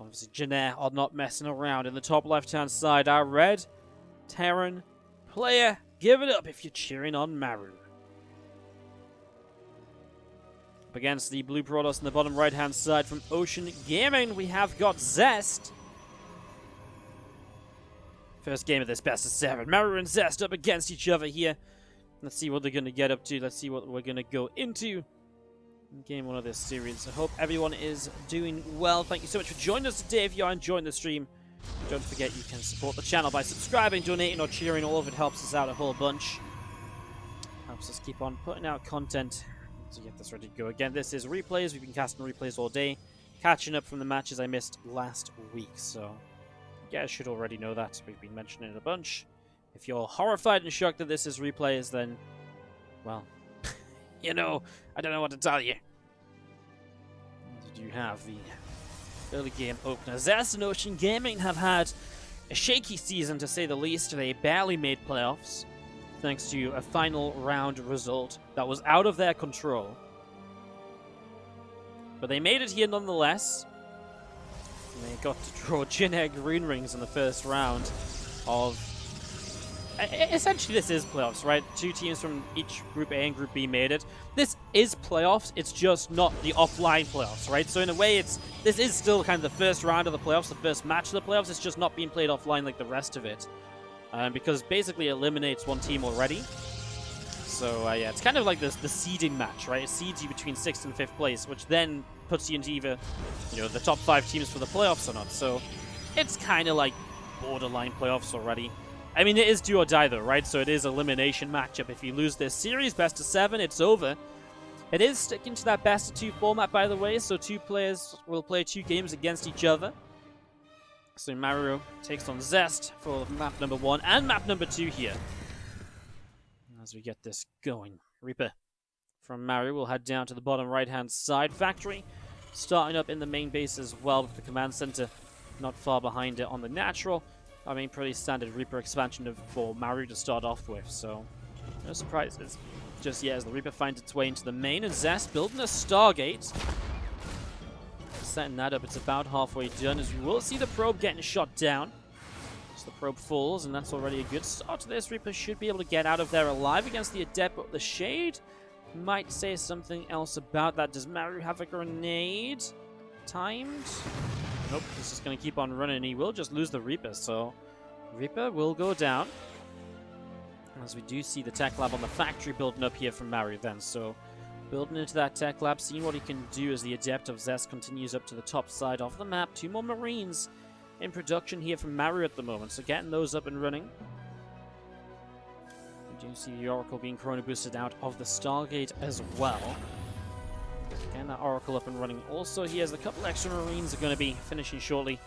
Obviously, Janair are not messing around. In the top left-hand side, our red Terran player. Give it up if you're cheering on Maru. Up against the blue Protoss in the bottom right-hand side from Ocean Gaming, we have got Zest. First game of this best of 7. Maru and Zest up against each other here. Let's see what they're going to get up to. Let's see what we're going to go into in game 1 of this series. I hope everyone is doing well. Thank you so much for joining us today. If you are enjoying the stream, don't forget you can support the channel by subscribing, donating, or cheering. All of it helps us out a whole bunch. Helps us keep on putting out content to get this ready to go. Again, this is replays. We've been casting replays all day, catching up from the matches I missed last week. So, yeah, I should already know that. We've been mentioning it a bunch. If you're horrified and shocked that this is replays, then, well, you know, I don't know what to tell you. Did you have the early game opener? Zest and Ocean Gaming have had a shaky season, to say the least. They barely made playoffs, thanks to a final round result that was out of their control. But they made it here nonetheless. And they got to draw Jin Green Rings in the first round of... Essentially, this is playoffs, right? 2 teams from each Group A and Group B made it. This is playoffs. It's just not the offline playoffs, right? So in a way, this is still kind of the first round of the playoffs, the first match of the playoffs. It's just not being played offline like the rest of it. Because basically it eliminates one team already. So, yeah, it's kind of like the seeding match, right? It seeds you between 6th and 5th place, which then puts you into either, you know, the top 5 teams for the playoffs or not. So, it's kind of like borderline playoffs already. I mean, it is do or die, though, right? So it is elimination matchup. If you lose this series, best of 7, it's over. It is sticking to that best of 2 format, by the way, so 2 players will play 2 games against each other. So Maru takes on Zest for map number 1 and map number 2 here. As we get this going, Reaper from Maru will head down to the bottom right-hand side factory, starting up in the main base as well, with the command center not far behind it on the natural. I mean, pretty standard Reaper expansion for Maru to start off with, so no surprises just yet as the Reaper finds its way into the main, and Zest building a Stargate. Setting that up, it's about halfway done, as we will see the probe getting shot down. So the probe falls, and that's already a good start to this. Reaper should be able to get out of there alive against the Adept, but the Shade might say something else about that. Does Maru have a grenade? Timed? Nope, he's just going to keep on running. He will just lose the Reaper, so Reaper will go down. As we do see the tech lab on the factory building up here from Maru then. So building into that tech lab, seeing what he can do as the Adept of Zest continues up to the top side of the map. 2 more Marines in production here from Maru at the moment, so getting those up and running. We do see the Oracle being chrono boosted out of the Stargate as well. Getting that Oracle up and running. Also, he has a couple extra Marines are going to be finishing shortly.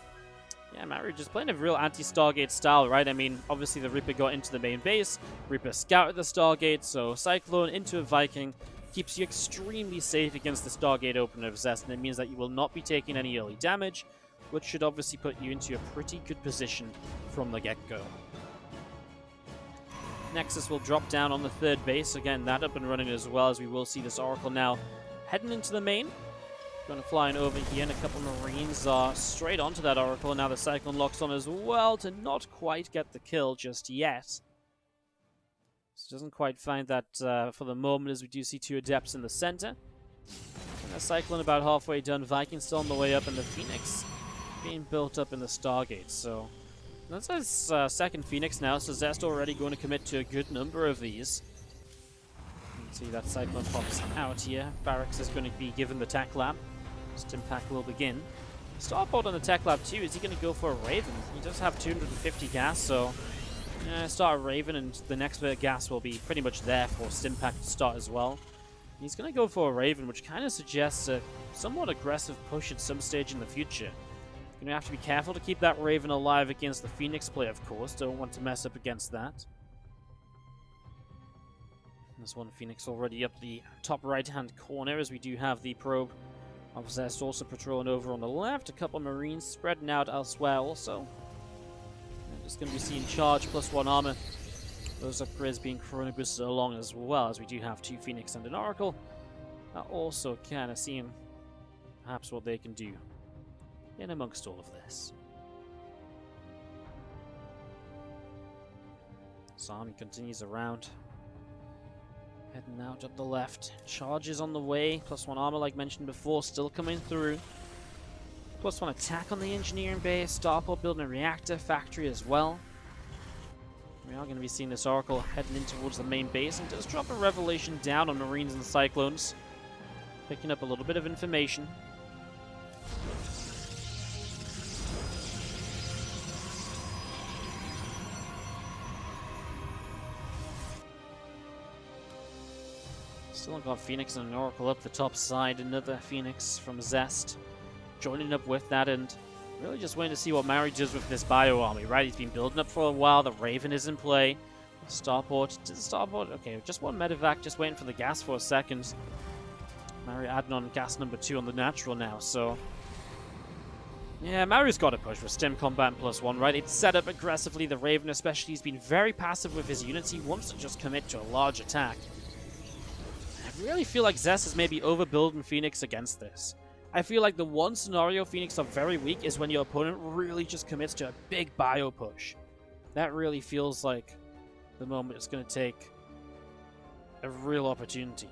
Yeah, Maru just playing a real anti-Stargate style, right? I mean, obviously the Reaper got into the main base. Reaper scouted the Stargate, so Cyclone into a Viking keeps you extremely safe against the Stargate opener of Zest, and it means that you will not be taking any early damage, which should obviously put you into a pretty good position from the get-go. Nexus will drop down on the 3rd base. Again, that up and running as well, as we will see this Oracle now heading into the main. Going to fly in over here, and a couple of Marines are straight onto that Oracle. Now the Cyclone locks on as well to not quite get the kill just yet. So doesn't quite find that for the moment, as we do see 2 Adepts in the center. And the Cyclone about halfway done. Viking still on the way up, and the Phoenix being built up in the Stargate. So that's his 2nd Phoenix now, so Zest already going to commit to a good number of these. See that Cyclone pops out here. Barracks is going to be given the tech lab. Stimpack will begin. Starboard on the tech lab too. Is he going to go for a Raven? He does have 250 gas, so start a Raven, and the next bit of gas will be pretty much there for Stimpack to start as well. He's going to go for a Raven, which kind of suggests a somewhat aggressive push at some stage in the future. You're going to have to be careful to keep that Raven alive against the Phoenix play, of course. Don't want to mess up against that. There's one Phoenix already up the top right-hand corner, as we do have the probe of Zest also patrolling over on the left. A couple of Marines spreading out elsewhere also. And just going to be seeing charge +1 armor. Those upgrades being chrono boosted along as well, as we do have 2 Phoenix and an Oracle. Also kind of seeing perhaps what they can do. in amongst all of this. So army continues around. Heading out up the left. Charges on the way. +1 armor, like mentioned before, still coming through. +1 attack on the engineering base. Starport building a reactor factory as well. We are going to be seeing this Oracle heading in towards the main base, and does drop a revelation down on Marines and Cyclones. Picking up a little bit of information. Still got Phoenix and an Oracle up the top side. Another Phoenix from Zest joining up with that, and really just waiting to see what Maru does with this bio army, right? He's been building up for a while. The Raven is in play. Starport. Okay, just one medevac, just waiting for the gas for a second. Maru adding on gas number 2 on the natural now, so yeah, Maru's got to push with Stim Combat +1, right? It's set up aggressively. The Raven especially, he's been very passive with his units. He wants to just commit to a large attack. I really feel like Zest is maybe overbuilding Phoenix against this. I feel like the one scenario Phoenix are very weak is when your opponent really just commits to a big bio push. That really feels like the moment it's going to take a real opportunity.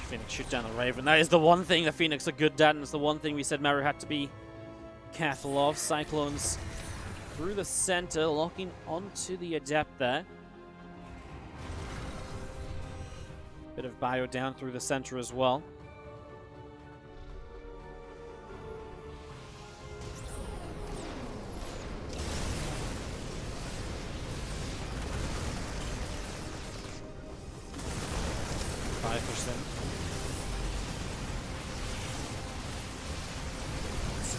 Phoenix shoot down the Raven. That is the one thing the Phoenix are good at, and it's the one thing we said Maru had to be careful of. Cyclones through the center, locking onto the Adept there. Bit of bio down through the center as well.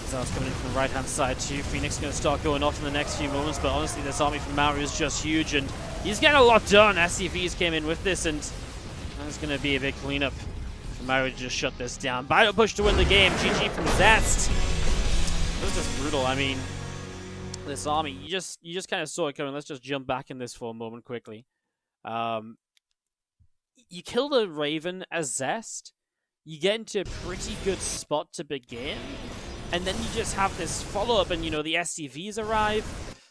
Zest coming in from the right-hand side too. Phoenix going to start going off in the next few moments, but honestly, this army from Maru is just huge, and he's getting a lot done. SCVs came in with this, and that's going to be a big cleanup for Maru to just shut this down. Bio push to win the game. GG from Zest. This is just brutal. I mean, this army, you just kind of saw it coming. Let's just jump back in this for a moment quickly. You kill the Raven as Zest, you get into a pretty good spot to begin, and then you just have this follow-up, and, you know, the SCVs arrive.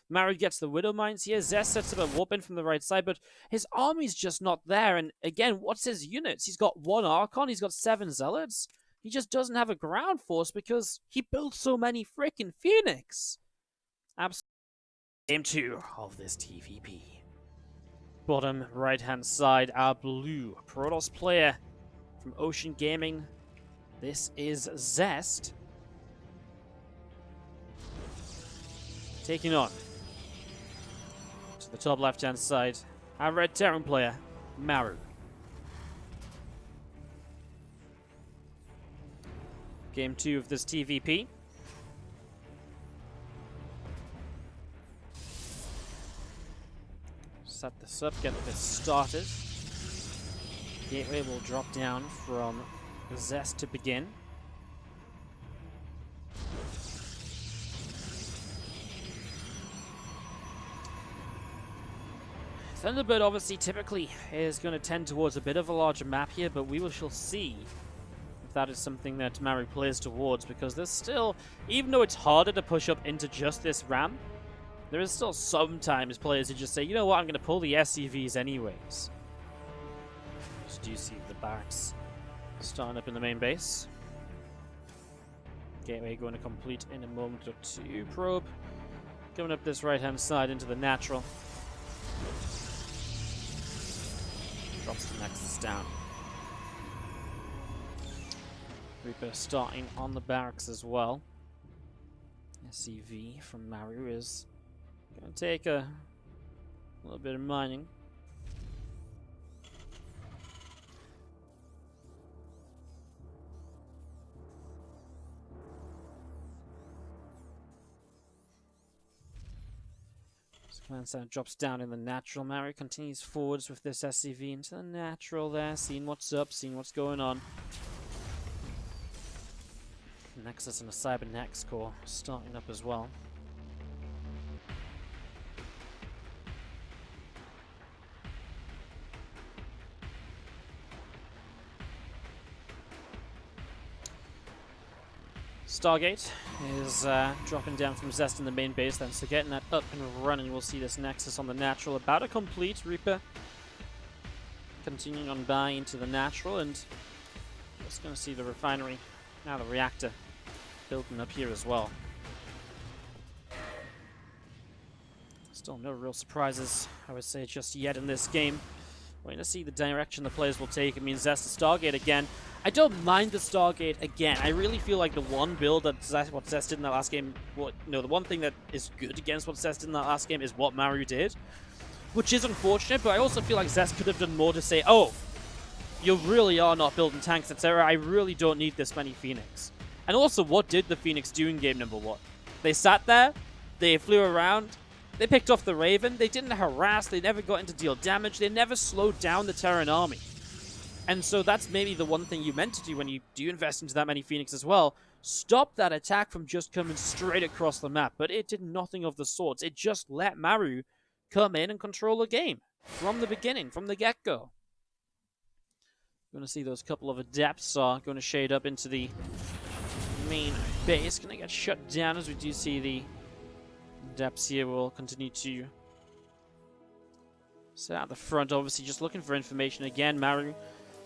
Maru gets the Widow Mines here. Zest sets up a warp in from the right side, but his army's just not there. And again, what's his units? He's got 1 Archon, he's got 7 Zealots. He just doesn't have a ground force because he built so many freaking Phoenix. Absolutely. Game 2 of this TvP. Bottom right-hand side, our blue Protoss player from Ocean Gaming. This is Zest. Taking on, to the top left-hand side, our red Terran player, Maru. Game 2 of this TvP. Set this up, get this started. Gateway will drop down from Zest to begin. Thunderbird obviously typically is going to tend towards a bit of a larger map here, but we shall see if that is something that Maru plays towards, because there's still, even though it's harder to push up into just this ramp, there is still sometimes players who just say, you know what, I'm going to pull the SCVs anyways. So do you see the barracks starting up in the main base? Gateway going to complete in a moment or two. Probe going up this right-hand side into the natural. Drops the Nexus down. Reaper starting on the barracks as well. SCV from Maru is going to take a little bit of mining. Command center drops down in the natural. Maru continues forwards with this SCV into the natural there, seeing what's up, seeing what's going on. Nexus and a Cybernex core starting up as well. Stargate is dropping down from Zest in the main base then, so getting that up and running. We'll see this Nexus on the natural about to complete. Reaper continuing on by into the natural, and just going to see the refinery, now the reactor, building up here as well. Still no real surprises, I would say, just yet in this game. We're going to see the direction the players will take. It means Zest to Stargate again. I don't mind the Stargate again. I really feel like the one build that what Zest did in that last game, the one thing that is good against what Zest did in that last game is what Maru did, which is unfortunate, but I also feel like Zest could have done more to say, oh, you really are not building tanks, etc. I really don't need this many Phoenix. And also, what did the Phoenix do in game number 1? They sat there, they flew around, they picked off the Raven, they didn't harass, they never got in to deal damage, they never slowed down the Terran army. And so that's maybe the one thing you meant to do when you do invest into that many Phoenix as well. Stop that attack from just coming straight across the map. But it did nothing of the sorts. It just let Maru come in and control the game from the beginning, from the get-go. Going to see those couple of Adepts are going to shade up into the main base. Going to get shut down as we do see the Adepts here will continue to sit out the front, obviously just looking for information again. Maru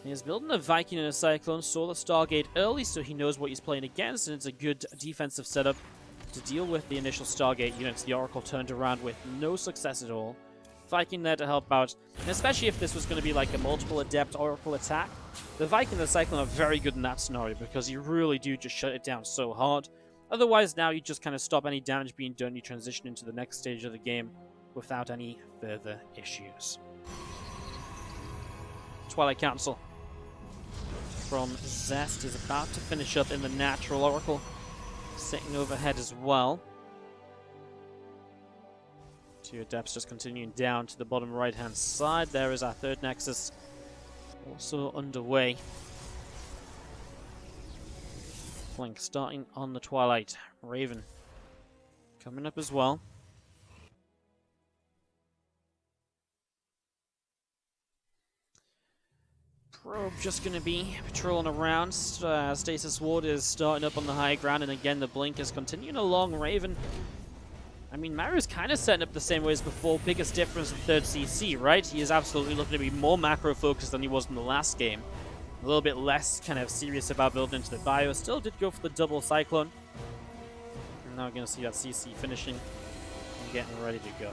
is building a Viking and a Cyclone, saw the Stargate early, so he knows what he's playing against, and it's a good defensive setup to deal with the initial Stargate units. The Oracle turned around with no success at all. Viking there to help out, and especially if this was going to be like a multiple Adept Oracle attack, the Viking and the Cyclone are very good in that scenario, because you really do just shut it down so hard. Otherwise, now you just kind of stop any damage being done, you transition into the next stage of the game without any further issues. Twilight Council from Zest is about to finish up in the natural. Oracle sitting overhead as well. Two Adepts just continuing down to the bottom right hand side. There is our third Nexus also underway. Flank starting on the Twilight. Raven coming up as well. Probe just going to be patrolling around. Stasis Ward is starting up on the high ground, and again the Blink is continuing along. Raven, I mean, Maru's kind of setting up the same way as before. Biggest difference in third CC, right? He is absolutely looking to be more macro focused than he was in the last game. A little bit less kind of serious about building into the bio. Still did go for the double Cyclone. And now we're going to see that CC finishing and getting ready to go.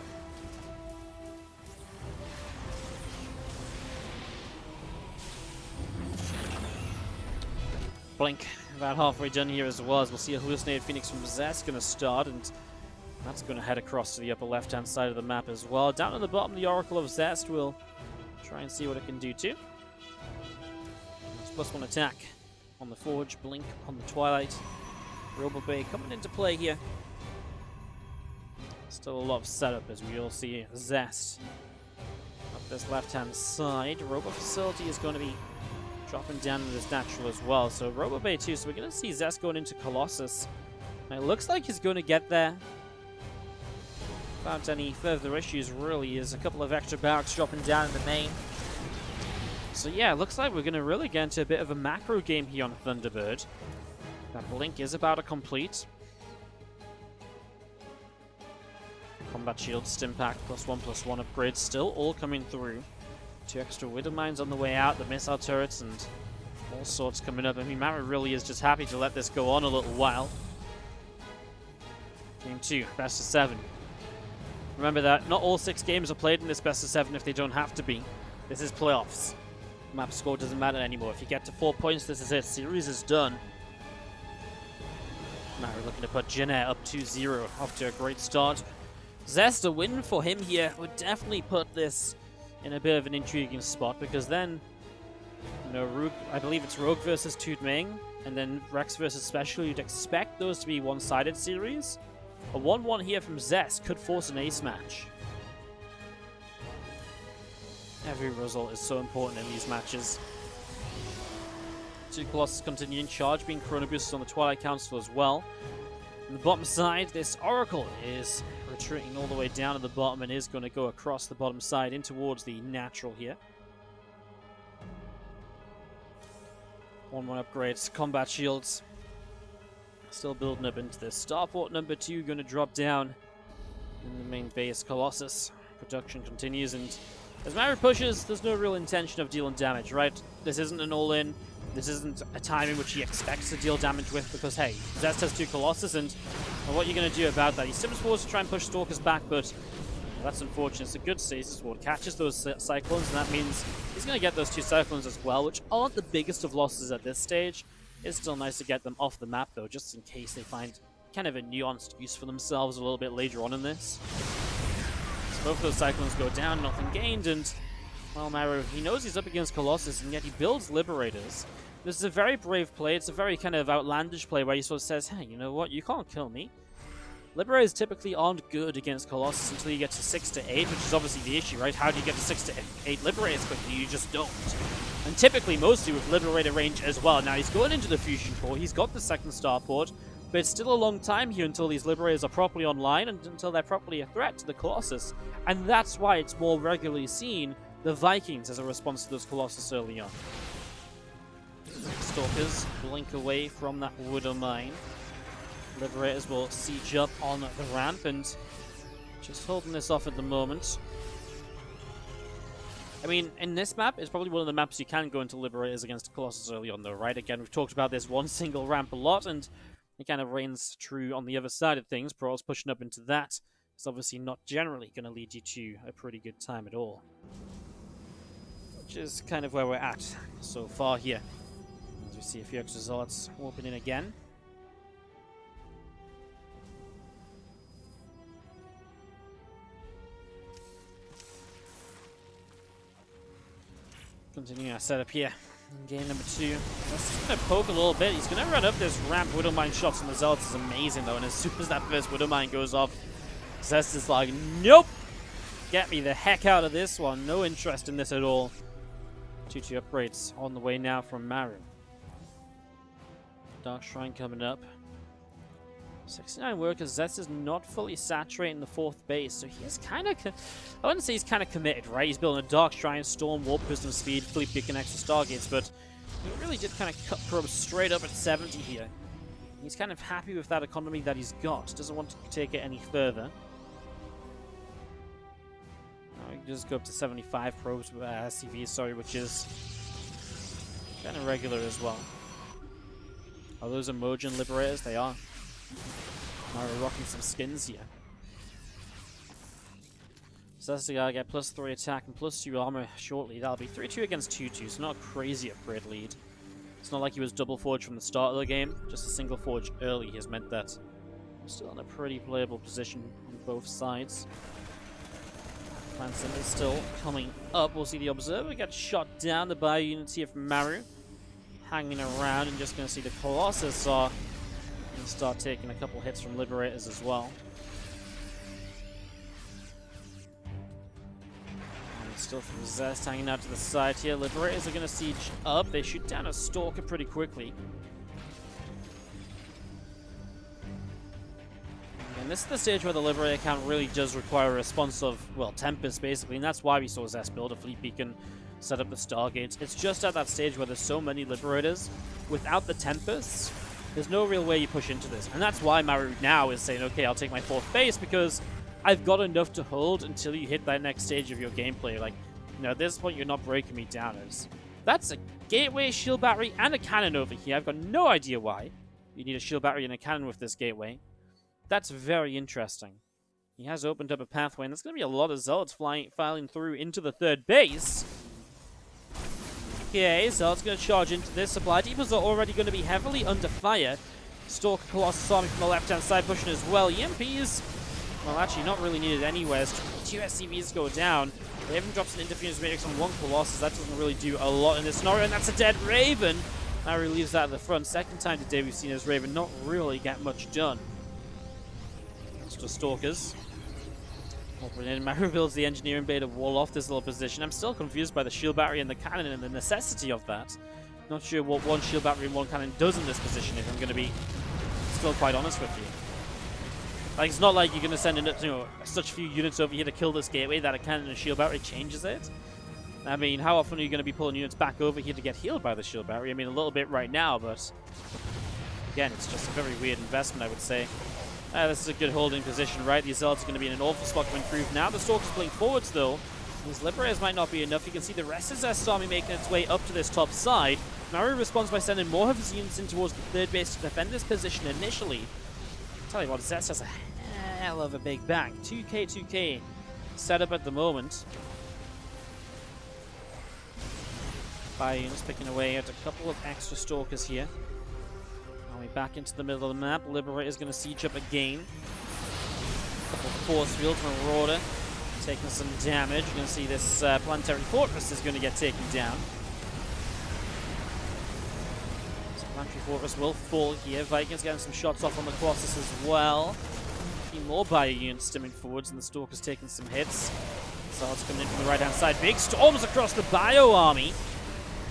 Blink about halfway done here as well, as we'll see a hallucinated Phoenix from Zest going to start, and that's going to head across to the upper left-hand side of the map as well. Down at the bottom, the Oracle of Zest will try and see what it can do too. +1 attack on the Forge, Blink on the Twilight. Robo Bay coming into play here. Still a lot of setup as we all see Zest up this left-hand side. Robo Facility is going to be dropping down in this natural as well. So Robo Bay too. So we're going to see Zest going into Colossus. And it looks like he's going to get there without any further issues, really. Is a couple of extra barracks dropping down in the main. So yeah, it looks like we're going to really get into a bit of a macro game here on Thunderbird. That Blink is about to complete. Combat Shield, Stimpack, +1/+1 upgrades still all coming through. 2 extra Widow Mines on the way out, the missile turrets, and all sorts coming up. I mean, Maru really is just happy to let this go on a little while. Game 2, best of 7. Remember that not all 6 games are played in this best of 7 if they don't have to be. This is playoffs. Map score doesn't matter anymore. If you get to 4 points, this is it. Series is done. Maru looking to put Jin Air up 2-0. Off to a great start. Zest, a win for him here would definitely put this in a bit of an intriguing spot, because then, you know, I believe it's Rogue versus Toot Ming, and then Rex versus Special. You'd expect those to be one-sided series. A 1-1 here from Zest could force an ace match. Every result is so important in these matches. 2 Colossus continuing charge, being Chrono Boosters on the Twilight Council as well. On the bottom side, this Oracle is retreating all the way down to the bottom and is going to go across the bottom side in towards the natural here. 1-1 upgrades, combat shields. Still building up into this. Starport number 2 going to drop down in the main base. Colossus. Production continues, and as Maru pushes, there's no real intention of dealing damage, right? This isn't an all-in. This isn't a time in which he expects to deal damage with, because, hey, Zest has 2 Colossus, and what are you going to do about that? He sims forwards to try and push Stalkers back, but that's unfortunate. It's a good stasis ward. Catches those Cyclones, and that means he's going to get those 2 Cyclones as well, which aren't the biggest of losses at this stage. It's still nice to get them off the map, though, just in case they find kind of a nuanced use for themselves a little bit later on in this. So both of those Cyclones go down, nothing gained, and well, Maru, he knows he's up against Colossus, and yet he builds Liberators. This is a very brave play. It's a very kind of outlandish play where he sort of says, hey, you know what? You can't kill me. Liberators typically aren't good against Colossus until you get to 6 to 8, which is obviously the issue, right? How do you get to 6 to 8 Liberators quickly? You just don't. And typically, mostly with Liberator range as well. Now, he's going into the Fusion Core. He's got the second Starport, but it's still a long time here until these Liberators are properly online and until they're properly a threat to the Colossus. And that's why it's more regularly seen the Vikings as a response to those Colossus early on. Stalkers blink away from that Widow Mine. Liberators will siege up on the ramp, and just holding this off at the moment. I mean, in this map, it's probably one of the maps you can go into Liberators against Colossus early on, though, right? Again, we've talked about this one single ramp a lot, and it kind of reigns true on the other side of things. Pearl's pushing up into that. It's obviously not generally going to lead you to a pretty good time at all. Which is kind of where we're at so far here. As we see a few extra Zealots warping in again. Continuing our setup here. Game number 2. Just going to poke a little bit. He's going to run up this ramp. Widowmine shots on the Zealots is amazing, though. And as soon as that first Widowmine goes off, Zest is like, nope! Get me the heck out of this one. No interest in this at all. 2-2 upgrades on the way now from Maru. Dark Shrine coming up. 69 workers. Zest is not fully saturating the 4th base, so he's kind of... I wouldn't say he's kind of committed, right? He's building a Dark Shrine, Storm, Warp, Wisdom Speed, Fleet Beacon, extra Stargates, but he really did kind of cut probes straight up at 70 here. He's kind of happy with that economy that he's got. Doesn't want to take it any further. Now we can just go up to 75 probes, SCVs, sorry, which is kind of regular as well. Are those Emojin Liberators? They are. Maru rocking some skins here. Zest gotta get +3 attack and +2 armor shortly. That'll be 3-2 against 2-2, so not a crazy upgrade lead. It's not like he was double forged from the start of the game. Just a single forge early has meant that we're still in a pretty playable position on both sides. Clan Center is still coming up. We'll see the Observer get shot down. The bio units here from Maru hanging around, and just going to see the Colossus are going to start taking a couple hits from Liberators as well. And still from Zest hanging out to the side here. Liberators are going to siege up. They shoot down a Stalker pretty quickly. And this is the stage where the Liberator count really does require a response of, well, Tempest basically, and that's why we saw Zest build a Fleet Beacon, set up the Stargates. It's just at that stage where there's so many Liberators, without the Tempests, there's no real way you push into this. And that's why Maru now is saying, okay, I'll take my 4th base, because I've got enough to hold until you hit that next stage of your gameplay. Like, you know, at this point, you're not breaking me down. That's a gateway, shield battery, and a cannon over here. I've got no idea why you need a shield battery and a cannon with this gateway. That's very interesting. He has opened up a pathway, and there's going to be a lot of Zealots filing through into the 3rd base. Okay, Zealot's going to charge into this. Supply depots are already going to be heavily under fire. Stalker Colossus Army from the left-hand side pushing as well. EMPs, well, actually not really needed anywhere. 2 SCVs go down. They even drops an Interference Matrix on 1 Colossus. That doesn't really do a lot in this scenario, and that's a dead Raven. Maru leaves that at the front. Second time today we've seen his Raven not really get much done. It's just Stalkers. Maru builds the Engineering Bay to wall off this little position. I'm still confused by the shield battery and the cannon and the necessity of that. Not sure what 1 shield battery and 1 cannon does in this position, if I'm going to be still quite honest with you. Like, it's not like you're going to send in, you know, such few units over here to kill this gateway that a cannon and a shield battery changes it. I mean, how often are you going to be pulling units back over here to get healed by the shield battery? I mean, a little bit right now, but Again, it's just a very weird investment, I would say. This is a good holding position, right? These Zealots are going to be in an awful spot to improve. Now the Stalker's playing forwards, though. These Liberators might not be enough. You can see the rest of Zest's army making its way up to this top side. Maru responds by sending more of his units in towards the third base to defend this position initially. I'll tell you what, Zest has a hell of a big bank. 2k set up at the moment. Fire units picking away at a couple of extra Stalkers here. Now we back into the middle of the map. Liberator's going to siege up again. A couple of force fields, Marauder taking some damage. You're going to see this planetary fortress is going to get taken down. So planetary fortress will fall here. Vikings getting some shots off on the Colossus as well. A few more bio units stimming forwards, and the Stalker's taking some hits. Zealots coming in from the right hand side. Big storms across the bio army.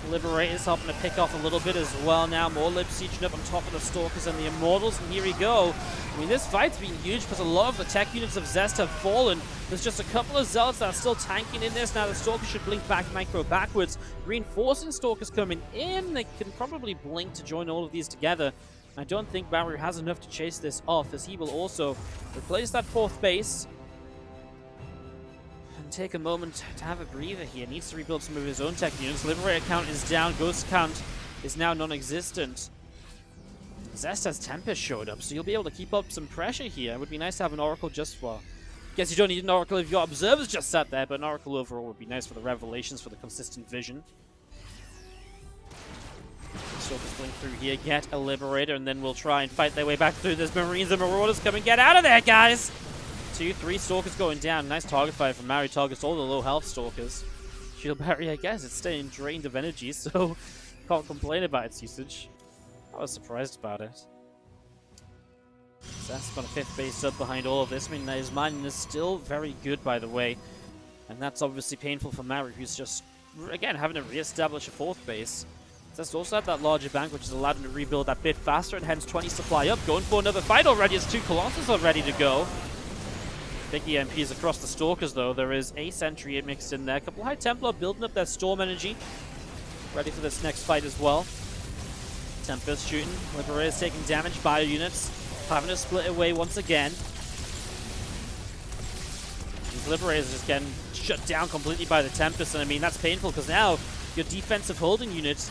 Liberators helping to pick off a little bit as well now. More Lib sieging up on top of the Stalkers and the Immortals, and here we go. I mean, this fight's been huge because a lot of the tech units of Zest have fallen. There's just a couple of Zealots that are still tanking in this. Now the Stalkers should blink back micro backwards. Reinforcing Stalkers coming in. They can probably blink to join all of these together. I don't think Maru has enough to chase this off, as he will also replace that fourth base. Take a moment to have a breather here. Needs to rebuild some of his own tech units. Liberator count is down. Ghost count is now non-existent. Zest has Tempest showed up, so you'll be able to keep up some pressure here. It would be nice to have an Oracle just for... Guess you don't need an Oracle if your Observers just sat there, but an Oracle overall would be nice for the Revelations, for the consistent vision. Stalkers blink through here, get a Liberator, and then we'll try and fight their way back through. There's Marines and Marauders coming. Get out of there, guys! 2, 3 Stalkers going down. Nice target fire from Maru. Targets all the low health Stalkers. Shield Barrier, I guess, it's staying drained of energy, so can't complain about its usage. I was surprised about it. Zest's got a 5th base up behind all of this. I mean, his mining is still very good, by the way. And that's obviously painful for Maru, who's just, again, having to re-establish a 4th base. Zest also had that larger bank, which has allowed him to rebuild that bit faster, and hence 20 supply up. Going for another fight already as 2 Colossus are ready to go. Big EMPs across the Stalkers, though. There is a Sentry mixed in there. A couple High Templar building up their Storm energy. Ready for this next fight as well. Tempest shooting. Liberators taking damage. Bio units having to split away once again. These Liberators are just getting shut down completely by the Tempest, and I mean, that's painful because now your defensive holding unit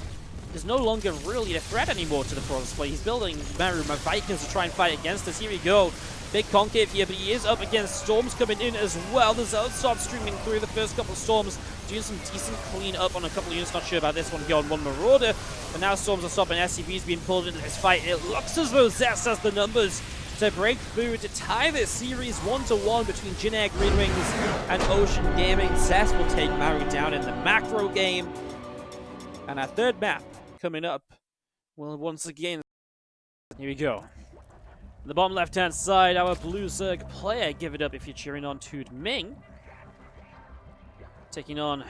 is no longer really a threat anymore to the Frost's play. He's building Maru Vikings to try and fight against us. Here we go. Big concave here, but he is up against storms coming in as well. The Zealots start streaming through the first couple of storms, doing some decent clean up on a couple of units. Not sure about this one here on one Marauder, but now storms are stopping. SCVs being pulled into this fight. It looks as though Zest has the numbers to break through to tie this series 1-1 between Jinnah Green Wings and Ocean Gaming. Zest will take Maru down in the macro game, and our third map coming up will once again. Here we go. The bottom left-hand side, our Blue Zerg player. Give it up if you're cheering on Tude Ming. Taking on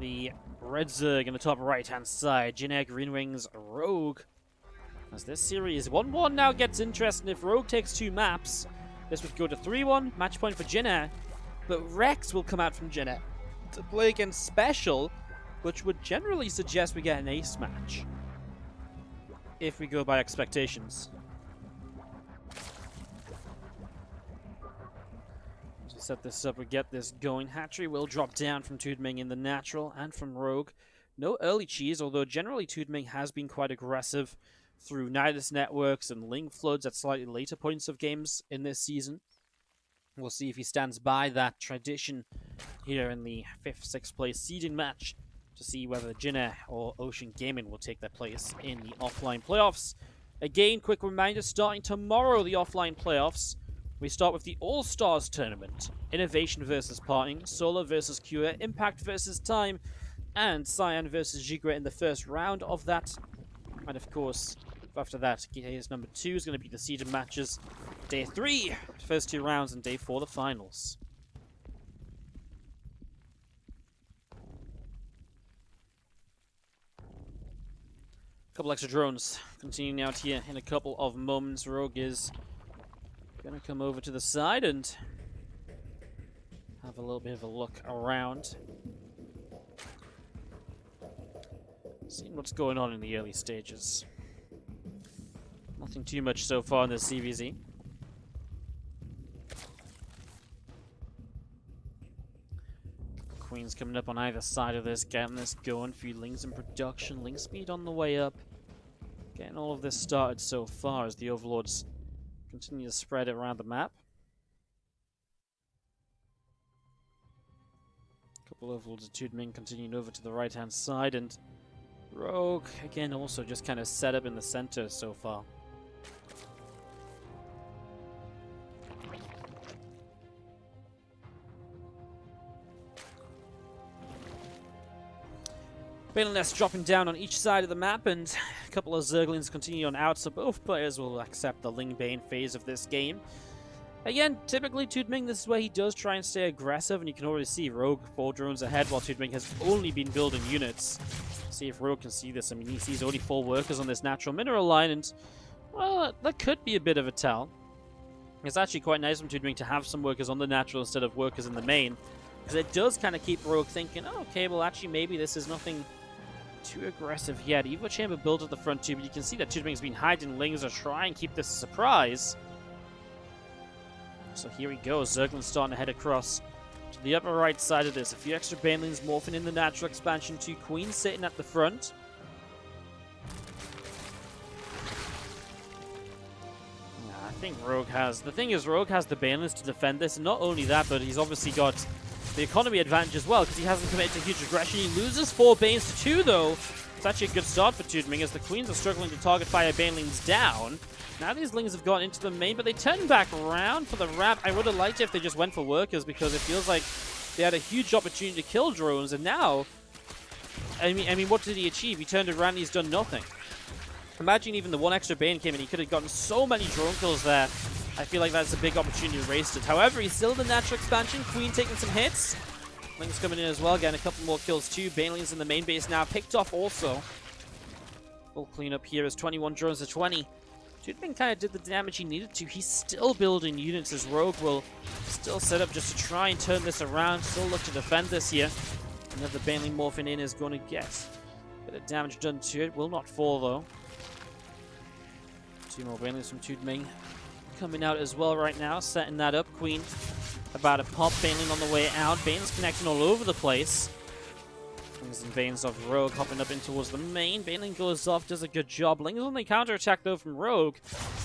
the Red Zerg in the top right-hand side. Jinnah Green Wings Rogue. As this series 1-1 now gets interesting. If Rogue takes 2 maps, this would go to 3-1. Match point for Jinnah. But Rex will come out from Jinnah to play against Special, which would generally suggest we get an ace match, if we go by expectations. Set this up, we get this going. Hatchery will drop down from Tude Ming in the natural and from Rogue. No early cheese, although generally Tude Ming has been quite aggressive through Nidus networks and Ling floods at slightly later points of games in this season. We'll see if he stands by that tradition here in the 5th, 6th place seeding match to see whether Jinnah or Ocean Gaming will take their place in the offline playoffs. Again, quick reminder, starting tomorrow, the offline playoffs. We start with the All-Stars tournament. Innovation versus Parting, Solar versus Cure, Impact versus Time, and Cyan versus Jigre in the first round of that. And of course, after that, Here's number 2 is going to be the seeded matches. Day 3, first 2 rounds, and Day 4, the finals. Couple extra drones continuing out here in a couple of moments. Rogue is gonna come over to the side and have a little bit of a look around. Seeing what's going on in the early stages. Nothing too much so far in this CVZ. Queens coming up on either side of this, getting this going. Few Lings in production. Ling speed on the way up. Getting all of this started so far as the Overlords continue to spread it around the map. A couple of Overlords of Tudming continuing over to the right-hand side, and Rogue, again, also just kind of set up in the center so far. Baneliness dropping down on each side of the map, and a couple of Zerglings continue on out, so both players will accept the Ling Bane phase of this game. Again, typically Tudming, this is where he does try and stay aggressive, and you can already see Rogue 4 drones ahead while Tudming has only been building units. See if Rogue can see this. I mean, he sees only 4 workers on this natural mineral line, and, well, that could be a bit of a tell. It's actually quite nice from Tudming to have some workers on the natural instead of workers in the main, because it does kind of keep Rogue thinking, oh, okay, well, actually, maybe this is nothing too aggressive yet. Evo Chamber built at the front too, but you can see that Tudming's been hiding Lings to try and keep this a surprise. So here he goes. Zerglin starting to head across to the upper right side of this. A few extra Banelings morphing in the natural expansion. 2 Queens sitting at the front. I think Rogue has... The thing is, Rogue has the Banelings to defend this. And not only that, but he's obviously got the economy advantage as well, because he hasn't committed to huge aggression. He loses 4 Banes to 2, though. It's actually a good start for Tudming, as the Queens are struggling to target fire Banelings down. Now these Lings have gone into the main, but they turn back around for the wrap. I would have liked it if they just went for workers, because it feels like they had a huge opportunity to kill drones, and now, I mean, what did he achieve? He turned around and he's done nothing. Imagine even the 1 extra Bane came in, he could have gotten so many drone kills there. I feel like that's a big opportunity wasted. However, he's still in the natural expansion. Queen taking some hits. Lings coming in as well, getting a couple more kills too. Banelings in the main base now, picked off also. Full cleanup here as 21 drones to 20. Tudming kind of did the damage he needed to. He's still building units as Rogue will still set up just to try and turn this around. Still look to defend this here. Another Baneling morphing in is going to get a bit of damage done to it. Will not fall though. 2 more Banelings from Tudming coming out as well right now. Setting that up. Queen about to pop. Baneling on the way out. Bane's connecting all over the place. Lings and Banes of Rogue hopping up in towards the main. Baneling goes off, does a good job. Lings on the counter-attack though from Rogue.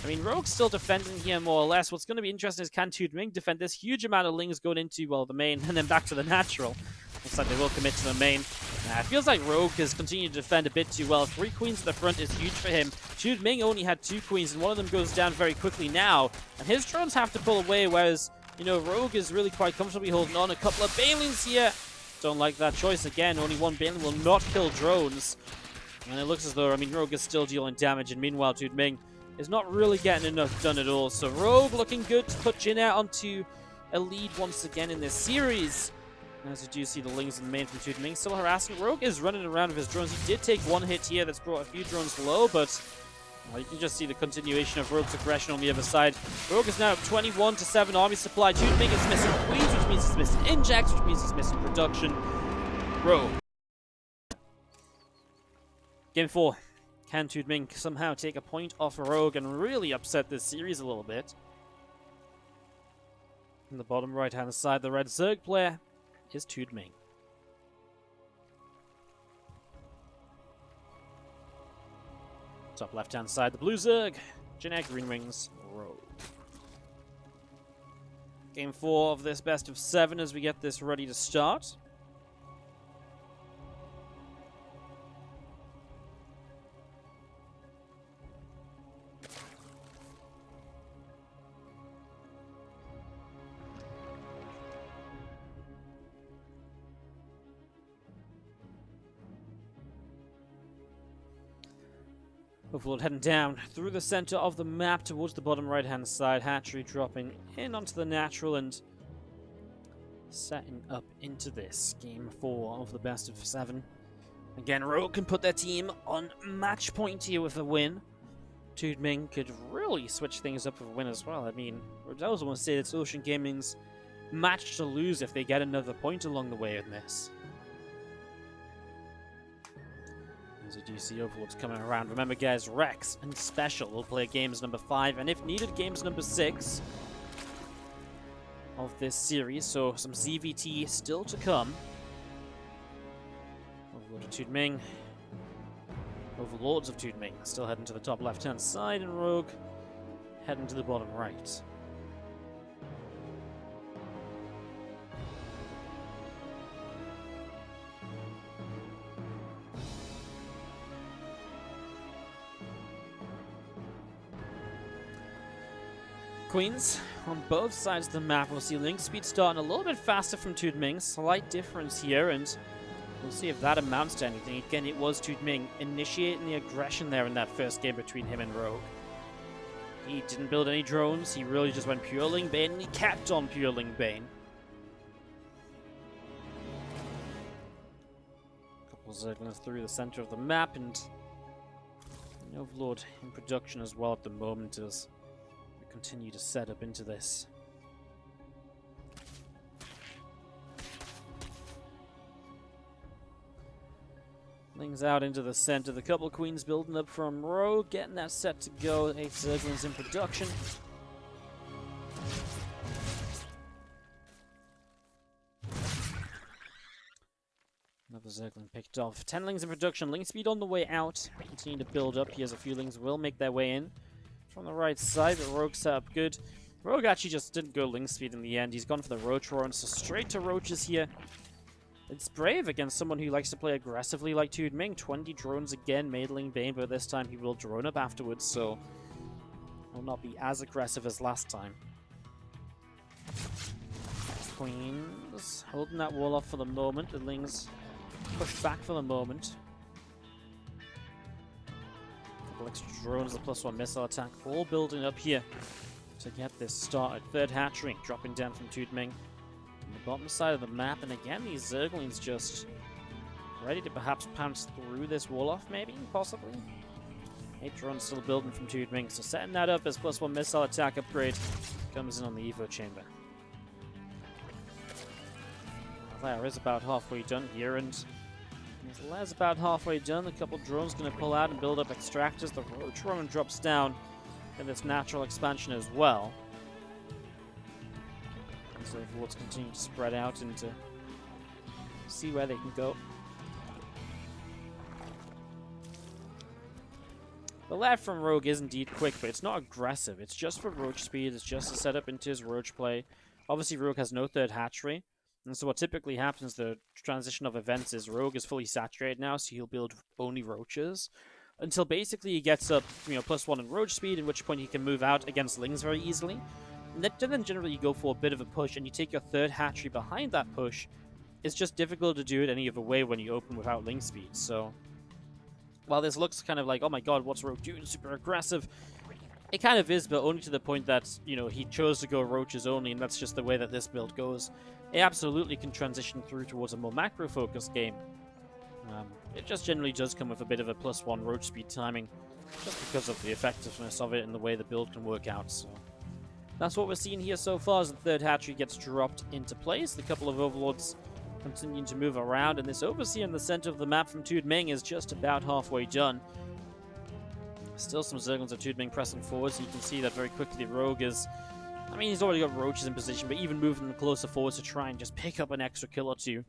I mean, Rogue's still defending here more or less. What's going to be interesting is can Tudming defend this huge amount of Lings going into, well, the main and then back to the natural. Looks like they will commit to the main. It feels like Rogue has continued to defend a bit too well. 3 Queens at the front is huge for him. Tudming only had 2 Queens, and one of them goes down very quickly now. And his drones have to pull away, whereas, you know, Rogue is really quite comfortably holding on. A couple of Banelings here. Don't like that choice again. Only 1 Baneling will not kill drones. And it looks as though, I mean, Rogue is still dealing damage, and meanwhile, Tudming is not really getting enough done at all. So Rogue looking good to put Jin out onto a lead once again in this series. As you do see the Lings in the main from Tudming still harassing. Rogue is running around with his drones. He did take 1 hit here that's brought a few drones low, but well, you can just see the continuation of Rogue's aggression on the other side. Rogue is now up 21 to 7 army supply. Tudming is missing Queens, which means he's missing injects, which means he's missing production. Rogue. Game 4. Can Tudming somehow take a point off Rogue and really upset this series a little bit? In the bottom right-hand side, the red Zerg player is Tudming. Top left-hand side, the blue Zerg, Jin, green wings, Rogue. Game 4 of this best of 7 as we get this ready to start. Overlord heading down through the center of the map towards the bottom right-hand side. Hatchery dropping in onto the natural and setting up into this game 4 of the best of 7. Again, Rogue can put their team on match point here with a win. Tudming could really switch things up with a win as well. I mean, I also want to say it's Ocean Gaming's match to lose if they get another point along the way in this. As you do see Overlords coming around. Remember guys, Rex and Special will play games number 5, and if needed, games number 6 of this series, so some ZVT still to come. Overlord of Tudming. Overlords of Tudming still heading to the top left-hand side, and Rogue heading to the bottom right. Queens, on both sides of the map, we'll see Link speed starting a little bit faster from Tudming. Slight difference here, and we'll see if that amounts to anything. Again, it was Tudming initiating the aggression there in that first game between him and Rogue. He didn't build any drones, he really just went pure Ling Bane, and he kept on pure Ling Bane. A couple of Zerglings through the center of the map, and an Overlord in production as well at the moment as continue to set up into this. Lings out into the center. The couple of Queens building up from Rogue, getting that set to go. 8 Zerglings in production. Another Zergling picked off. 10 Lings in production. Ling speed on the way out. Continue to build up. Here's a few Lings will make their way in from the right side, but Rogue set up good. Rogue actually just didn't go Ling speed in the end. He's gone for the Roach Roar, so straight to Roaches here. It's brave against someone who likes to play aggressively like Tudming. 20 drones again, made Ling Bane, but this time he will drone up afterwards, so will not be as aggressive as last time. Queens holding that wall off for the moment. The Lings pushed back for the moment. Extra drones, the +1 missile attack, all building up here to get this started. Third hatchery dropping down from Tudming on the bottom side of the map, and again these Zerglings just ready to perhaps pounce through this wall off, maybe, possibly. 8 drones still building from Tudming, so setting that up as +1 missile attack upgrade comes in on the Evo chamber. There is about halfway done here, and Lairs about halfway done. A couple drones going to pull out and build up extractors. The Roach Roar drops down in this natural expansion as well. And so Overlords continue to spread out and to see where they can go. The lair from Rogue is indeed quick, but it's not aggressive. It's just for Roach speed. It's just to set up into his Roach play. Obviously, Rogue has no third hatchery. And so what typically happens, the transition of events is Rogue is fully saturated now, so he'll build only Roaches. Until basically he gets up, +1 in Roach speed, in which point he can move out against Lings very easily. And then generally you go for a bit of a push, and you take your third hatchery behind that push. It's just difficult to do it any other way when you open without Ling speed, so while this looks kind of like, oh my god, what's Rogue doing, super aggressive, it kind of is, but only to the point that, he chose to go Roaches only, and that's just the way that this build goes. It absolutely can transition through towards a more macro-focused game. It just generally does come with a bit of a +1 Roach speed timing, just because of the effectiveness of it and the way the build can work out, so that's what we're seeing here so far as the third hatchery gets dropped into place. The couple of Overlords continuing to move around, and this Overseer in the center of the map from Tudming is just about halfway done. Still some Zerglings of Tudming pressing forward, so you can see that very quickly Rogue is... he's already got Roaches in position, but even moving them closer forward to try and just pick up an extra kill or two.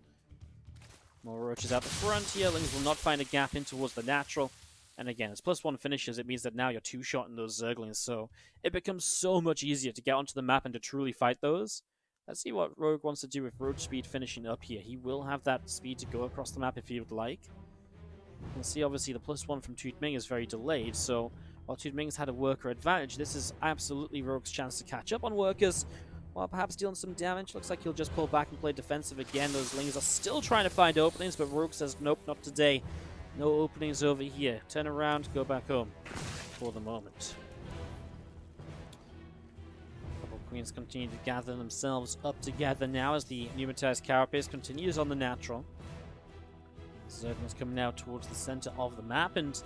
More Roaches out the front here. Lings will not find a gap in towards the natural. And again, as +1 finishes, it means that now you're two-shotting those Zerglings, so it becomes so much easier to get onto the map and to truly fight those. Let's see what Rogue wants to do with Roach speed finishing up here. He will have that speed to go across the map if he would like. You can see, obviously, the +1 from Tudming is very delayed, so while Tudming's had a worker advantage, this is absolutely Rogue's chance to catch up on workers, while perhaps dealing some damage. Looks like he'll just pull back and play defensive again. Those Lings are still trying to find openings, but Rogue says, nope, not today. No openings over here. Turn around, go back home for the moment. Couple Queens continue to gather themselves up together now as the Pneumatized Carapace continues on the natural. Zerglings coming now towards the center of the map, and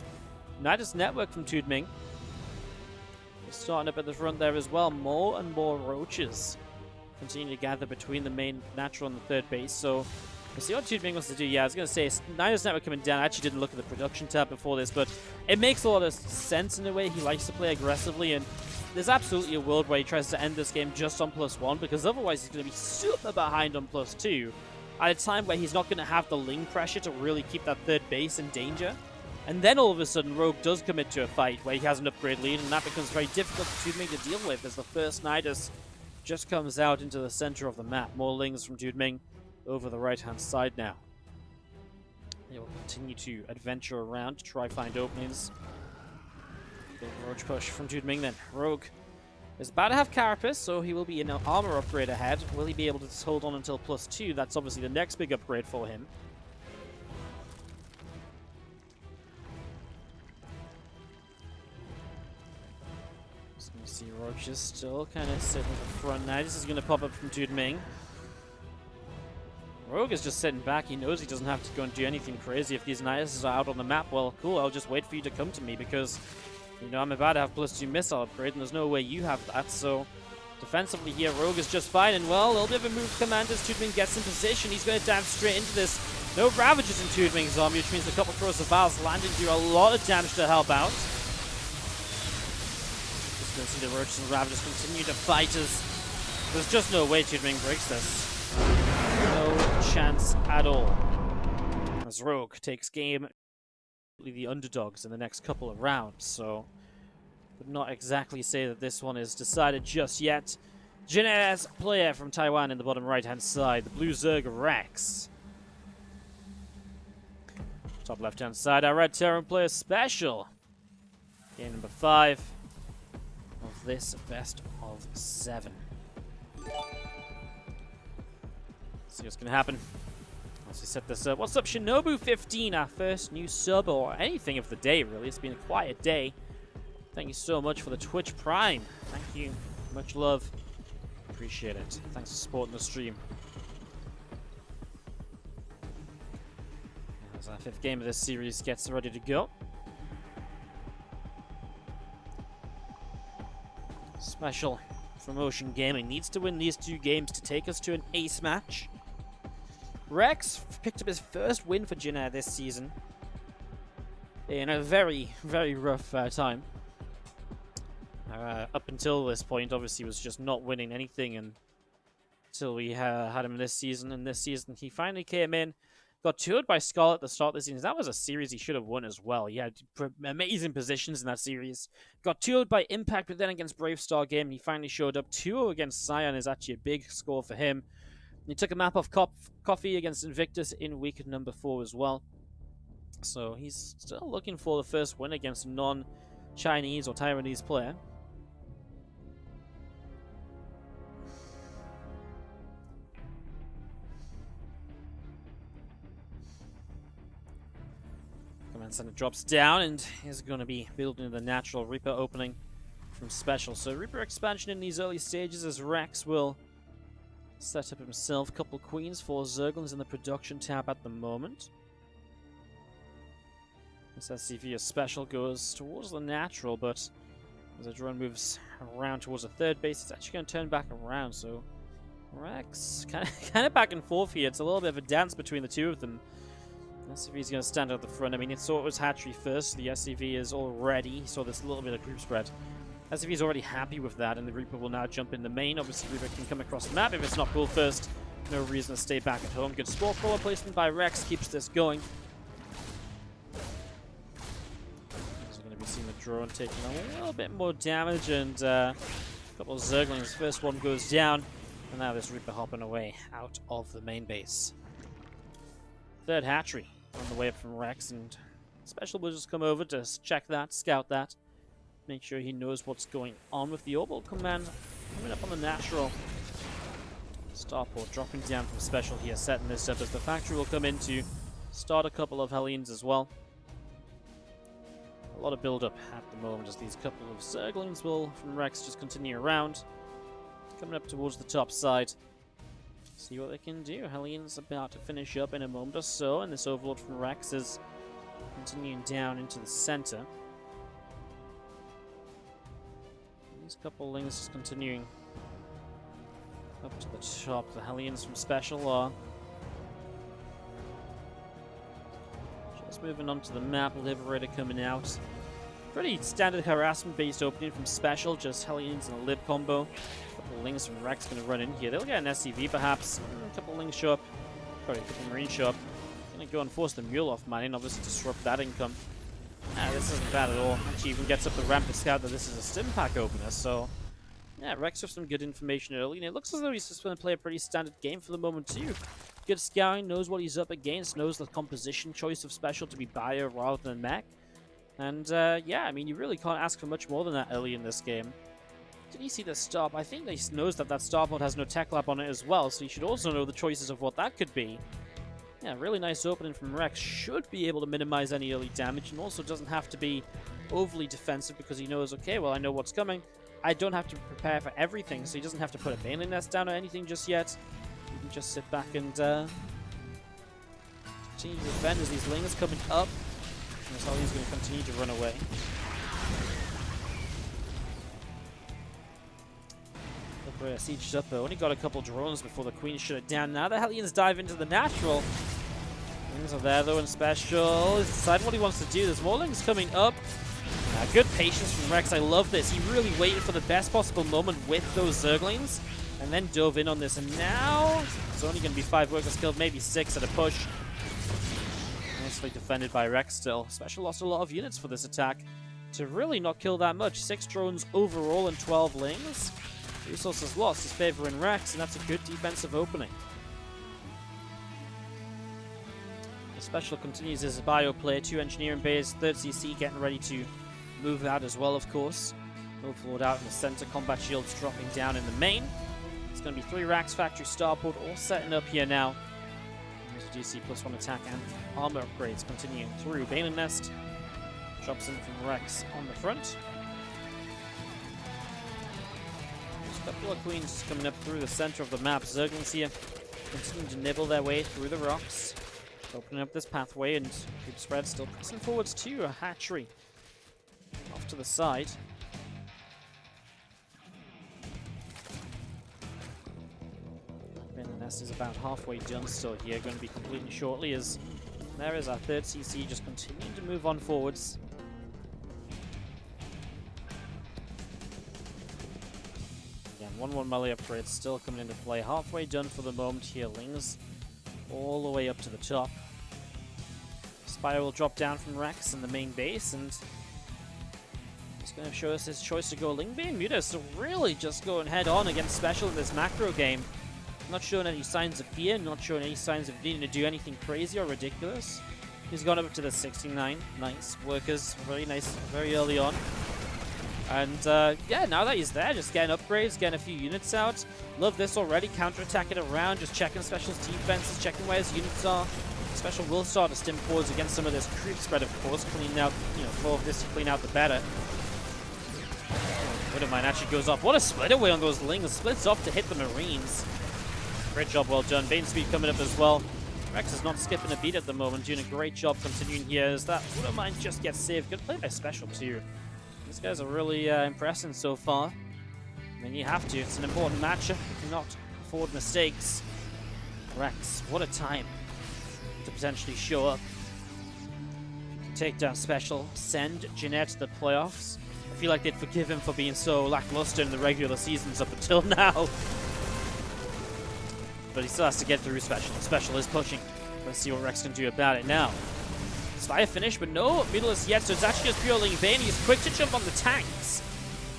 Nidus Network from Tudming is starting up at the front there as well. More and more Roaches continue to gather between the main natural and the third base, so Let's see what TvP wants to do. Yeah, I was going to say, Nina's network coming down. I actually didn't look at the production tab before this, but it makes a lot of sense in a way. He likes to play aggressively, and there's absolutely a world where he tries to end this game just on +1, because otherwise he's going to be super behind on +2 at a time where he's not going to have the Ling pressure to really keep that third base in danger. And then all of a sudden, Rogue does commit to a fight where he has an upgrade lead, and that becomes very difficult for TvP to deal with as the first Nidus just comes out into the center of the map. More Lings from TvP over the right-hand side now. He will continue to adventure around to try find openings. Big Roach push from TvP then. Rogue is about to have Carapace, so he will be an armor upgrade ahead. Will he be able to hold on until +2? That's obviously the next big upgrade for him. So you see Roach is still kind of sitting at the front now. This is going to pop up from TvP. Rogue is just sitting back. He knows he doesn't have to go and do anything crazy. If these Nidases are out on the map, well, cool, I'll just wait for you to come to me because, you know, I'm about to have +2 missile upgrade, and there's no way you have that, so defensively here, Rogue is just fine, and well, a little bit of a move command as TvP gets in position. He's going to dive straight into this. No Ravagers in TvP Zombie, which means a couple throws of Val's landing do a lot of damage to help out. Just going to see the Roaches and Ravagers continue to fight as there's just no way TvP breaks this. No chance at all. As Rogue takes game the underdogs in the next couple of rounds, so would not exactly say that this one is decided just yet. Jin's player from Taiwan in the bottom right hand side, the blue Zerg Rex. Top left hand side, our red Terran player Special. Game number 5 of this best of 7. See what's going to happen. Let's just set this up. What's up, Shinobu15? Our first new sub or anything of the day, really. It's been a quiet day. Thank you so much for the Twitch Prime. Thank you. Much love. Appreciate it. Thanks for supporting the stream. As our 5th game of this series gets ready to go. Special from Ocean Gaming needs to win these 2 games to take us to an ace match. Rex picked up his first win for Jin this season in a very, very rough time. Up until this point, obviously, was just not winning anything until we had him this season. And this season, he finally came in, got toured by Scarlet at the start of the season. That was a series he should have won as well. He had amazing positions in that series. Got toured by Impact, but then against Brave Star game, he finally showed up. 2-0 against Scion is actually a big score for him. He took a map off Coffee against Invictus in week number 4 as well. So he's still looking for the first win against a non-Chinese or Taiwanese player. Command Center drops down and is going to be building the natural Reaper opening from Special. So Reaper expansion in these early stages as Rex will set up himself. A couple Queens, 4 Zerglings in the production tab at the moment. This SCV Special goes towards the natural, but as the drone moves around towards the 3rd base, it's actually going to turn back around. So Rex kind of back and forth here. It's a little bit of a dance between the two of them. SCV is going to stand at the front. I mean, it saw it was Hatchery first. The SCV is already, saw this little bit of group spread. SCV is already happy with that, and the Reaper will now jump in the main. Obviously, Reaper can come across the map if it's not pulled first. No reason to stay back at home. Good spore crawler placement by Rex keeps this going. So we're going to be seeing the drone taking a little bit more damage, and a couple of Zerglings. First one goes down, and now this Reaper hopping away out of the main base. 3rd hatchery on the way up from Rex, and Special will just come over to check that, scout that. Make sure he knows what's going on with the orbital command. Coming up on the natural. Starport dropping down from Special here, setting this up as the factory will come in to start a couple of Hellions as well. A lot of build-up at the moment as these couple of Zerglings will, from Rex, just continue around. Coming up towards the top side. See what they can do. Hellions about to finish up in a moment or so, and this Overlord from Rex is continuing down into the center. These couple of Lings just continuing up to the top. The Hellions from Special are Just moving on to the map, Liberator coming out. Pretty standard harassment-based opening from Special, just Hellions and a Lib combo. A couple of Lings from Rex going to run in here. They'll get an SCV perhaps. A couple of Lings show up. Sorry, a couple of Marines show up. Going to go and force the Mule off Manning, obviously disrupt that income. This isn't bad at all. Actually even gets up the ramp to scout that this is a stim pack opener, so... Yeah, Rex with some good information early, and it looks as though he's just going to play a pretty standard game for the moment too. Good scouting, knows what he's up against, knows the composition choice of Special to be bio rather than mech. And yeah, I mean, you really can't ask for much more than that early in this game. Did he see the stop? I think he knows that that stop mod has no tech lab on it as well, so he should also know the choices of what that could be. Yeah, really nice opening from Rex. Should be able to minimize any early damage, and also doesn't have to be overly defensive because he knows, okay, well, I know what's coming. I don't have to prepare for everything, so he doesn't have to put a Baneling Nest down or anything just yet. He can just sit back and continue to defend as these Lings coming up. And that's how he's going to continue to run away. Liberator sieged up, only got a couple drones before the Queen shut it down. Now the Hellions dive into the natural. Lings are there though, and Special has decided what he wants to do. There's more Lings coming up. Good patience from Rex. I love this. He really waited for the best possible moment with those Zerglings and then dove in on this. And now it's only going to be 5 workers killed, maybe 6 at a push. Nicely defended by Rex still. Special lost a lot of units for this attack to really not kill that much. 6 drones overall and 12 Lings. Resources lost is favoring Rex, and that's a good defensive opening. Special continues his bio play, 2 engineering bays, 3rd CC getting ready to move out as well, of course. Overlord out in the center, combat shields dropping down in the main. It's going to be 3 racks, factory starport, all setting up here now. As you do see, +1 attack and armor upgrades continuing through. Baneling Nest drops in from Rex on the front. There's a couple of Queens coming up through the center of the map. Zerglings here continuing to nibble their way through the rocks. Opening up this pathway, and group spread still pressing forwards to a hatchery off to the side. The nest is about halfway done still here, going to be completing shortly as there is our 3rd CC just continuing to move on forwards. Again, 1-1 melee upgrade still coming into play, halfway done for the moment here. Lings all the way up to the top. Spire will drop down from Rex in the main base, and he's going to show us his choice to go Lingbane Muta, so really just going head on against Special in this macro game. Not showing any signs of fear, not showing any signs of needing to do anything crazy or ridiculous. He's gone up to the 69. Nice. Workers, very nice, very early on. And yeah, now that he's there, just getting upgrades, getting a few units out. Love this already, counter-attacking around, just checking Special's defenses, checking where his units are. Special will start to stim forwards against some of this creep spread, of course, cleaning out, more of this to clean out the better. Widowmine actually goes off. What a split away on those Lings, splits off to hit the Marines. Great job, well done. Bane speed coming up as well. Rex is not skipping a beat at the moment, doing a great job continuing here as that Widowmine just gets saved. Good play by Special too. These guys are really impressing so far. I mean, you have to. It's an important matchup. You cannot afford mistakes. Rex, what a time to potentially show up. Take down Special, send Jeanette to the playoffs. I feel like they'd forgive him for being so lackluster in the regular seasons up until now. But he still has to get through Special. Special is pushing. Let's see what Rex can do about it now. Spire finish, but no Mutalisk yet, so it's actually just pure Lingbane. He's quick to jump on the tanks.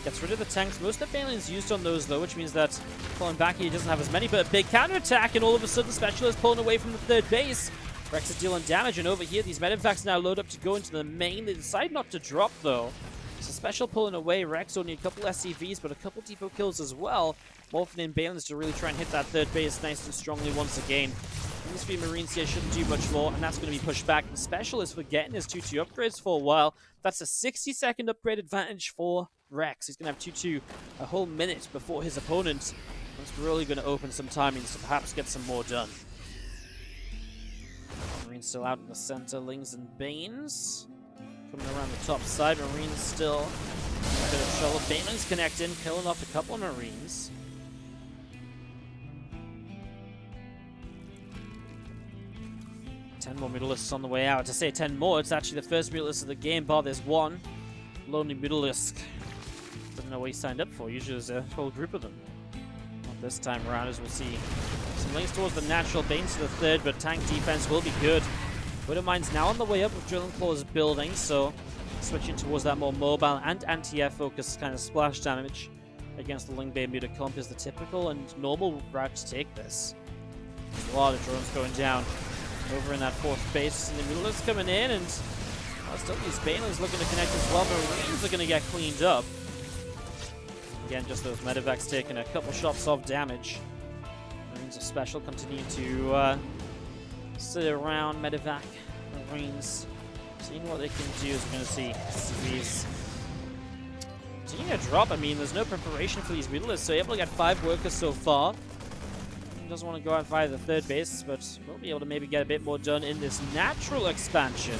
Gets rid of the tanks. Most of the Baneling's used on those, though, which means that pulling back he doesn't have as many, but a big counterattack, and all of a sudden Special is pulling away from the 3rd base. Rex is dealing damage, and over here, these Medivac's now load up to go into the main. They decide not to drop, though. So Special pulling away. Rex only a couple SCVs, but a couple depot kills as well. Morphing in Balins to really try and hit that 3rd base nice and strongly once again. These 3 Marines here shouldn't do much more, and that's going to be pushed back. And Special is forgetting his 2-2 upgrades for a while. That's a 60-second upgrade advantage for Rex. He's going to have 2-2 a whole minute before his opponent. That's really going to open some timings to perhaps get some more done. Marines still out in the center. Lings and Banes coming around the top side. Marines still a bit of trouble. Baneling's connecting, killing off a couple of Marines. 10 more Mutalisks on the way out. To say 10 more, it's actually the first Mutalisk of the game, bar there's one. Lonely Mutalisk. Doesn't know what he signed up for. Usually there's a whole group of them. Not this time around, as we'll see. Some links towards the natural Banes to the third, but tank defense will be good. Widowmine's now on the way up with Drilling Claws building, so switching towards that more mobile and anti-air focused kind of splash damage against the Lingbane Mutacomp is the typical and normal route to take this. A lot of drones going down over in that fourth base, and the Mutalisks coming in, and still these Banelings looking to connect as well. Marines are going to get cleaned up. Again, just those Medivacs taking a couple shots off damage. Marines are special, continue to sit around Medivac. Marines seeing what they can do as we're going to see. SCVs continuing to drop. I mean, there's no preparation for these Mutalisks, so able to get 5 workers so far. Doesn't want to go out via the third base, but we'll be able to maybe get a bit more done in this natural expansion.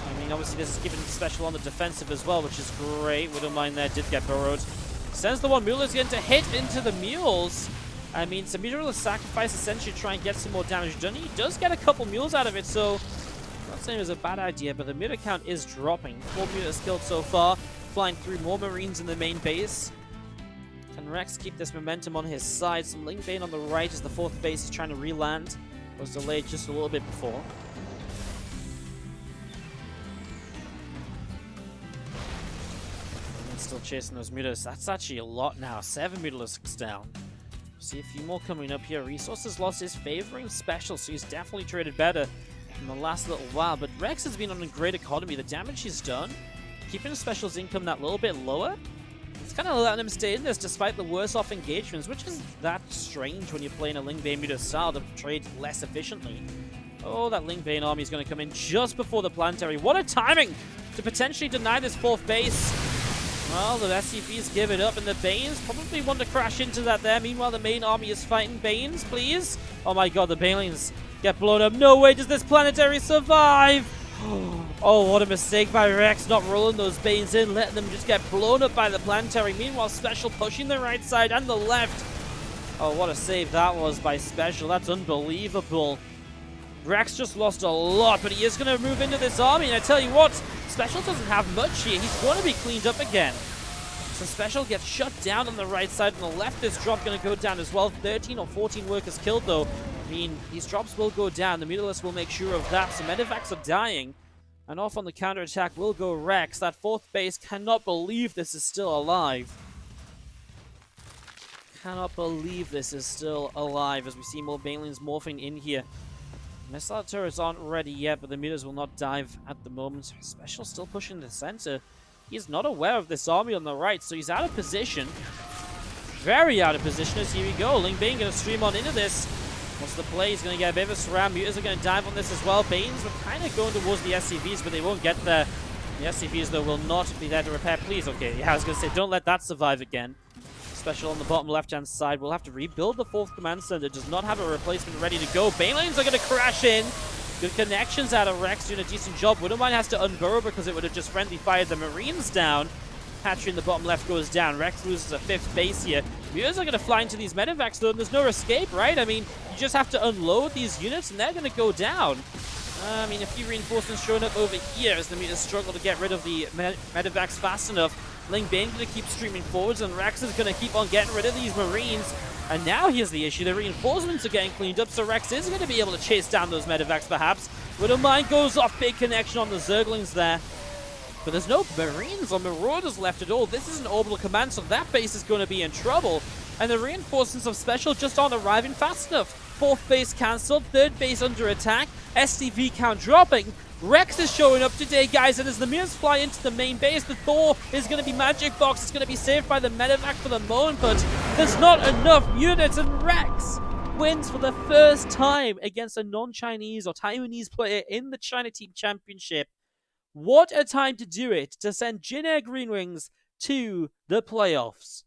I mean, obviously this is giving special on the defensive as well, which is great. Widowmine there did get burrowed. Sends the one Mutalisk going to hit into the mules. I mean, some Mutalisk sacrifice essentially to try and get some more damage done. He does get a couple mules out of it, so I'm not saying it was a bad idea, but the Muta count is dropping. 4 Mutas killed so far, flying through more Marines in the main base. Can Rex keep this momentum on his side? Some Lingbane on the right as the fourth base is trying to re-land. Was delayed just a little bit before. And still chasing those Mutas. That's actually a lot now. 7 Mutalisks down. See a few more coming up here. Resources loss is favoring Special, so he's definitely traded better in the last little while. But Rex has been on a great economy. The damage he's done, keeping Special's income that little bit lower, it's kind of letting him stay in this despite the worse off engagements, which is that strange when you're playing a Lingbane Muta style to trade less efficiently. Oh, that Lingbane army is going to come in just before the planetary. What a timing to potentially deny this fourth base. Well, the SCVs give it up, and the Banes probably want to crash into that there. Meanwhile, the main army is fighting Banes, please. Oh my god, the Banelings get blown up. No way does this planetary survive. Oh, what a mistake by Rex, not rolling those Banes in, letting them just get blown up by the planetary. Meanwhile, Special pushing the right side and the left. Oh, what a save that was by Special. That's unbelievable. Rex just lost a lot, but he is going to move into this army, and I tell you what, Special doesn't have much here. He's going to be cleaned up again. So Special gets shut down on the right side, and the left is drop going to go down as well. 13 or 14 workers killed, though. I mean, these drops will go down. The Mutalisks will make sure of that. Some Medivacs are dying. And off on the counterattack will go Rex. That fourth base cannot believe this is still alive. Cannot believe this is still alive as we see more Banelings morphing in here. Missile turrets aren't ready yet, but the Mutas will not dive at the moment. Special still pushing the center. He's not aware of this army on the right, so he's out of position. Very out of position as here we go. Lingbane going to stream on into this. What's the play? He's going to get a bit of a surround. Mutas are going to dive on this as well. Banes were kind of going towards the SCVs, but they won't get there. The SCVs, though, will not be there to repair. Please, okay. Yeah, I was going to say, don't let that survive again. Special on the bottom left-hand side. We'll have to rebuild the fourth command center. Does not have a replacement ready to go. Banelings are going to crash in. Good connections out of Rex, doing a decent job. Widowmine has to unburrow because it would have just friendly fired the Marines down. Hatchery in the bottom left goes down. Rex loses a fifth base here. Mutas are going to fly into these Medivacs, though, and there's no escape, right? I mean, you just have to unload these units, and they're going to go down. I mean, a few reinforcements showing up over here as the Mutas struggle to get rid of the Medivacs fast enough. Lingbane going to keep streaming forwards, and Rex is going to keep on getting rid of these Marines. And now here's the issue. The reinforcements are getting cleaned up, so Rex is going to be able to chase down those Medivacs, perhaps. Widowmine goes off. Big connection on the Zerglings there. But there's no Marines or Marauders left at all. This is an orbital command, so that base is going to be in trouble. And the reinforcements of Special just aren't arriving fast enough. Fourth base cancelled, third base under attack, SCV count dropping. Rex is showing up today, guys, and as the Mutas fly into the main base, the Thor is going to be Magic Box. It's going to be saved by the Medivac for the moment, but there's not enough units, and Rex wins for the first time against a non-Chinese or Taiwanese player in the China Team Championship. What a time to do it, to send Jin Air Green Wings to the playoffs.